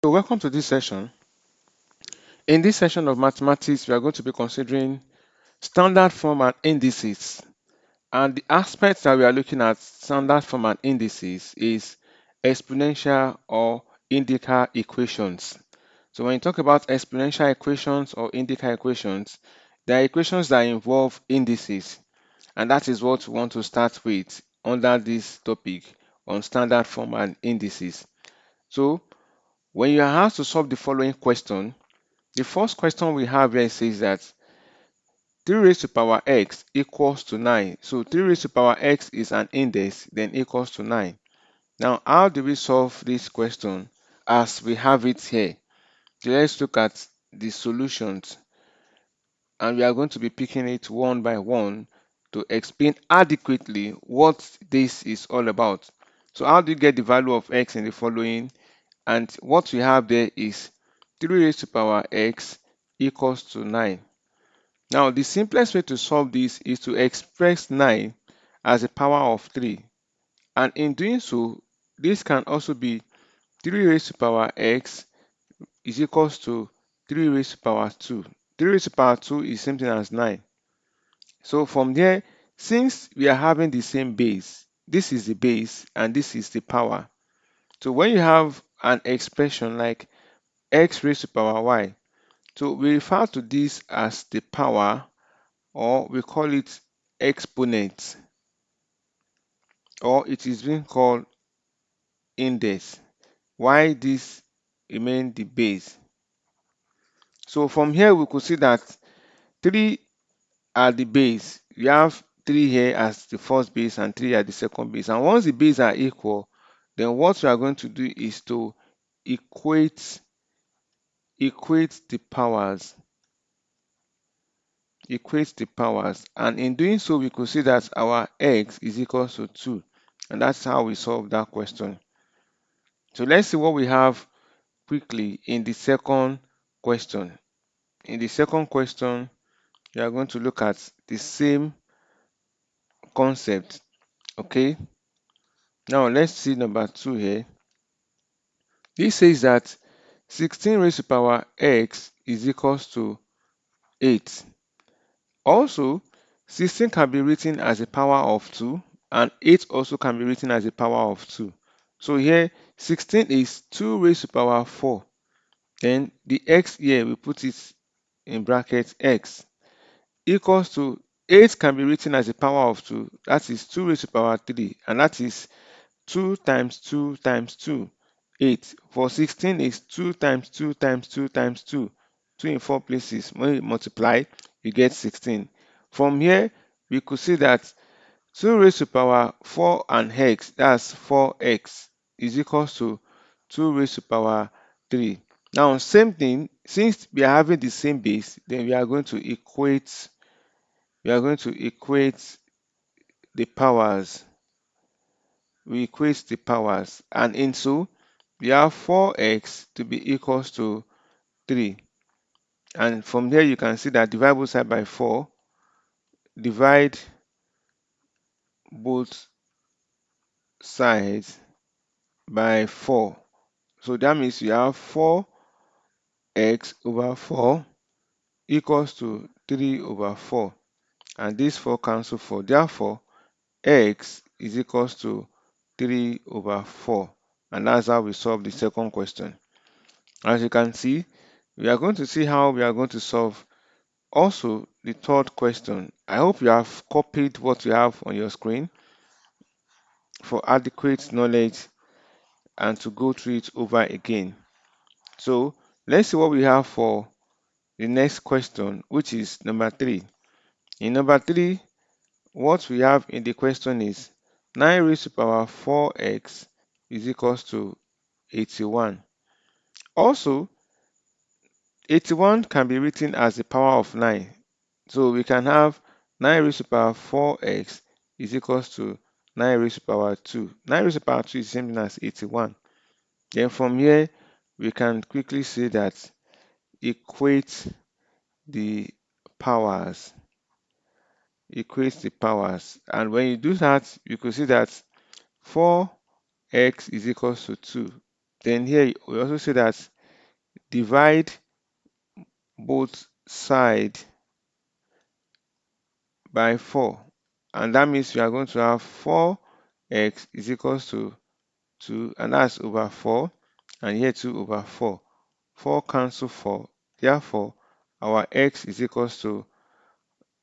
So welcome to this session. In this session of mathematics, we are going to be considering standard form and indices. And the aspects that we are looking at standard form and indices is exponential or indical equations. So when you talk about exponential equations or indical equations, they are equations that involve indices. And that is what we want to start with under this topic on standard form and indices. So when you are asked to solve the following question, the first question we have here says that 3 raised to power x equals to 9. So 3 raised to power x is an index, then equals to 9. Now, how do we solve this question as we have it here? So let's look at the solutions, and we are going to be picking it one by one to explain adequately what this is all about. So how do you get the value of x in the following? And what we have there is 3 raised to power x equals to 9. Now, the simplest way to solve this is to express 9 as a power of 3. And in doing so, this can also be 3 raised to power x is equals to 3 raised to power 2. 3 raised to power 2 is same thing as 9. So from there, since we are having the same base, this is the base and this is the power. So when you have an expression like x raised to power y, so we refer to this as the power, or we call it exponent, or it is being called index. Why this remain the base? So from here we could see that 3 are the base. We have 3 here as the first base and 3 at the second base. And once the base are equal, then what we are going to do is to equate the powers. And in doing so, we could see that our x is equal to 2. And that's how we solve that question. So let's see what we have quickly in the second question. In the second question, we are going to look at the same concept. Okay. Now let's see number 2 here. This says that 16 raised to power x is equals to 8. Also, 16 can be written as a power of 2 and 8 also can be written as a power of 2. So here 16 is 2 raised to power 4. Then the x here, we put it in brackets x equals to 8 can be written as a power of 2. That is 2 raised to power 3, and that is 2 times 2 times 2, 8. For 16 is 2 times 2 times 2 times 2. 2 in 4 places. When you multiply, you get 16. From here, we could see that 2 raised to power 4 and x, that's 4x, is equals to 2 raised to power 3. Now, same thing, since we are having the same base, then we are going to equate the powers. We equate the powers, and in so we have 4x to be equals to 3. And from there you can see that divide both side by 4, divide both sides by 4. So that means you have 4x over 4 equals to 3 over 4. And this 4 cancel 4. Therefore, x is equals to 3 over 4. And that's how we solve the second question. As you can see, we are going to see how we are going to solve also the third question. I hope you have copied what you have on your screen for adequate knowledge and to go through it over again. So let's see what we have for the next question, which is number 3. In number 3, what we have in the question is 9 raised to power 4x is equals to 81. Also, 81 can be written as the power of 9. So we can have 9 raised to power 4x is equals to 9 raised to power 2. 9 raised to power 2 is the same thing as 81. Then from here, we can quickly say that equate the powers. And when you do that, you could see that 4x is equals to 2. Then here, we also say that divide both sides by 4. And that means we are going to have 4x is equals to 2, and that's over 4. And here 2 over 4. 4 cancel 4. Therefore, our x is equals to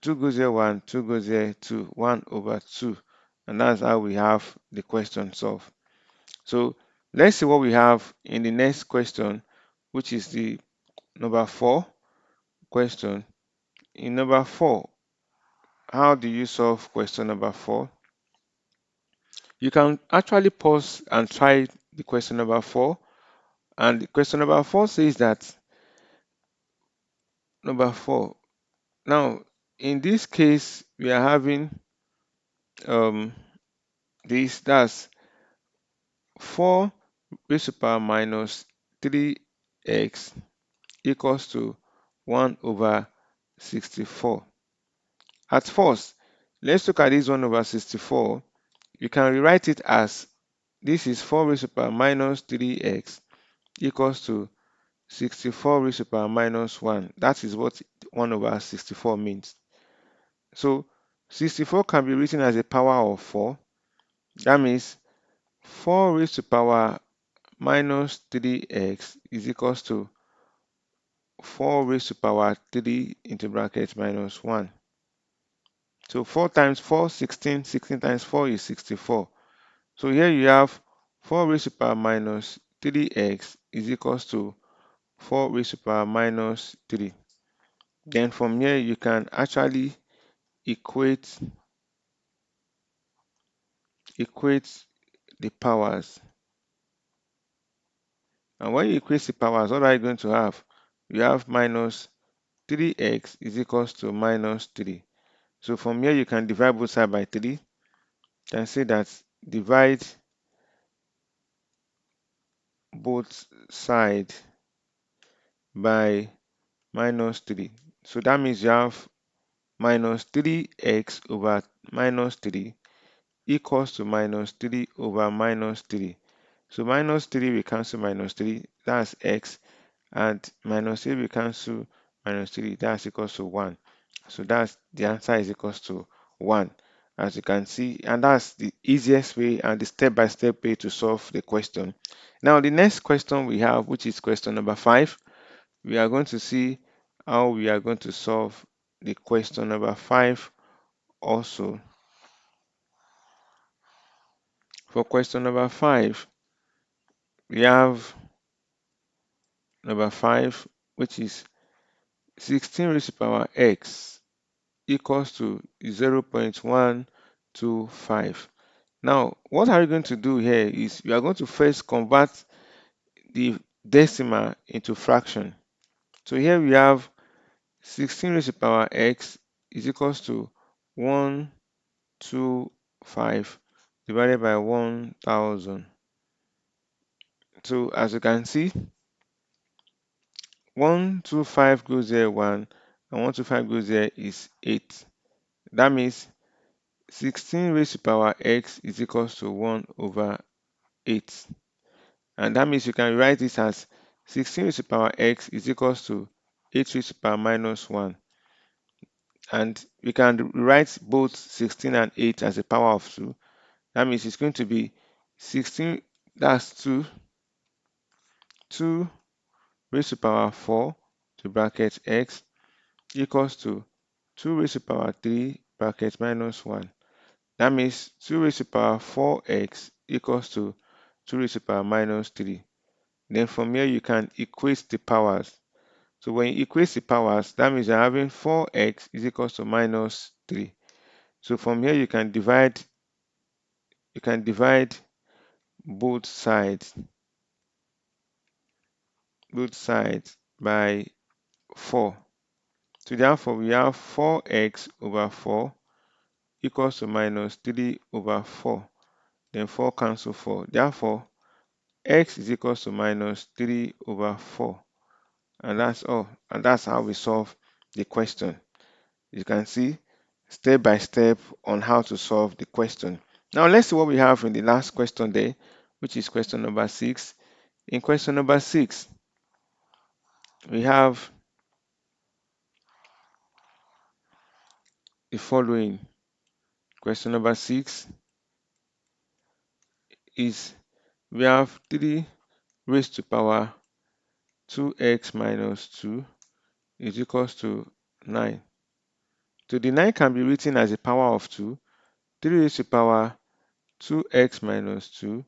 2 goes here 1, 2 goes here 2, 1 over 2. And that's how we have the question solved. So let's see what we have in the next question, which is the number 4 question. In number 4, how do you solve question number 4? You can actually pause and try the question number 4. And the question number 4 says that number 4. Now, in this case, we are having this, that's 4 raised to the power minus 3x equals to 1 over 64. At first, let's look at this 1 over 64. You can rewrite it as this is 4 raised to the power minus 3x equals to 64 raised to the power minus 1. That is what 1 over 64 means. So 64 can be written as a power of 4. That means 4 raised to the power minus 3x is equals to 4 raised to the power 3 into bracket minus 1. So 4 times 4, 16. 16 times 4 is 64. So here you have 4 raised to the power minus 3x is equals to 4 raised to the power minus 3. Then from here you can actually equate the powers. And when you equate the powers, what are you going to have? You have minus 3x is equals to minus 3. So from here you can divide both sides by 3. You can say that divide both sides by minus 3. So that means you have minus 3x over minus 3 equals to minus 3 over minus 3. So minus 3 we cancel minus 3, that's x, and minus 3 we cancel minus 3, that's equals to 1. So that's the answer is equals to 1, as you can see, and that's the easiest way and the step-by-step way to solve the question. Now the next question we have, which is question number 5, we are going to see how we are going to solve the question number 5 also. For question number 5, we have number 5, which is 16 raised to the power x equals to 0.125. Now, what are you going to do here is you are going to first convert the decimal into fraction. So here we have 16 raised to the power x is equals to 125 divided by 1000. So as you can see, 125 goes there 1, and 125 goes there is 8. That means 16 raised to the power x is equals to 1 over 8. And that means you can write this as 16 raised to the power x is equals to 8 raised to the power minus 1. And we can write both 16 and 8 as a power of 2. That means it's going to be 16, that's 2 raised to the power 4 to bracket x equals to 2 raised to the power 3 bracket minus 1. That means 2 raised to the power 4x equals to 2 raised to the power minus 3. Then from here you can equate the powers. So when you equate the powers, that means you're having 4x is equals to minus 3. So from here you can divide both sides by 4. So therefore we have 4x over 4 equals to minus 3 over 4. Then 4 cancel 4. Therefore x is equals to minus 3 over 4. And that's all. And that's how we solve the question. You can see step by step on how to solve the question. Now let's see what we have in the last question there, which is question number 6. In question number 6, we have the following. Question number 6 is we have 3 raised to power 2x minus 2 is equals to 9. So the 9 can be written as a power of 2. 3 raised to power 2x minus 2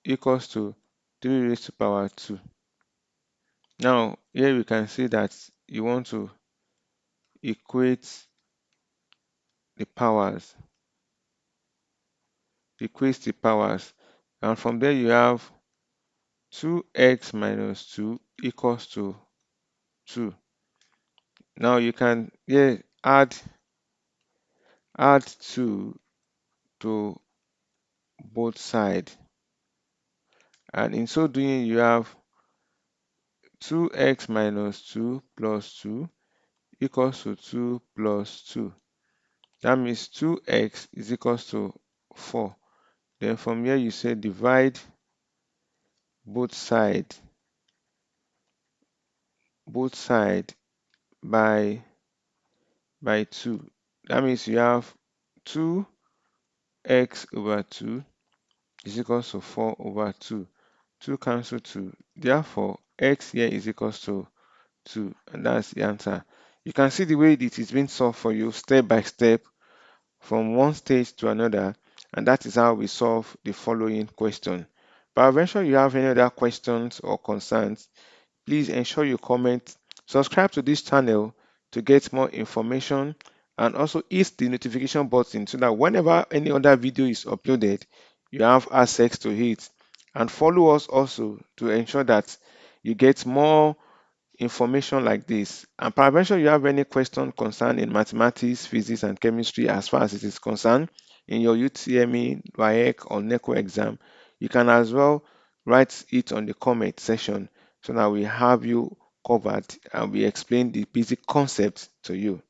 equals to 3 raised to power 2. Now, here we can see that you want to equate the powers, and from there you have 2x minus 2 equals to 2. Now you can add 2 to both sides, and in so doing you have 2x minus 2 plus 2 equals to 2 plus 2. That means 2x is equals to 4. Then from here you say divide both side by 2. That means you have 2x over 2 is equals to 4 over 2. 2 cancel 2. Therefore, x here is equals to 2. And that's the answer. You can see the way it is being solved for you step by step from one stage to another. And that is how we solve the following question. But eventually you have any other questions or concerns, please ensure you comment, subscribe to this channel to get more information, and also hit the notification button so that whenever any other video is uploaded, you have access to it. And follow us also to ensure that you get more information like this. And peradventure you have any question concern in mathematics, physics, and chemistry as far as it is concerned in your UTME, WAEC, or NECO exam, you can as well write it on the comment section so that we have you covered and we explain the basic concepts to you.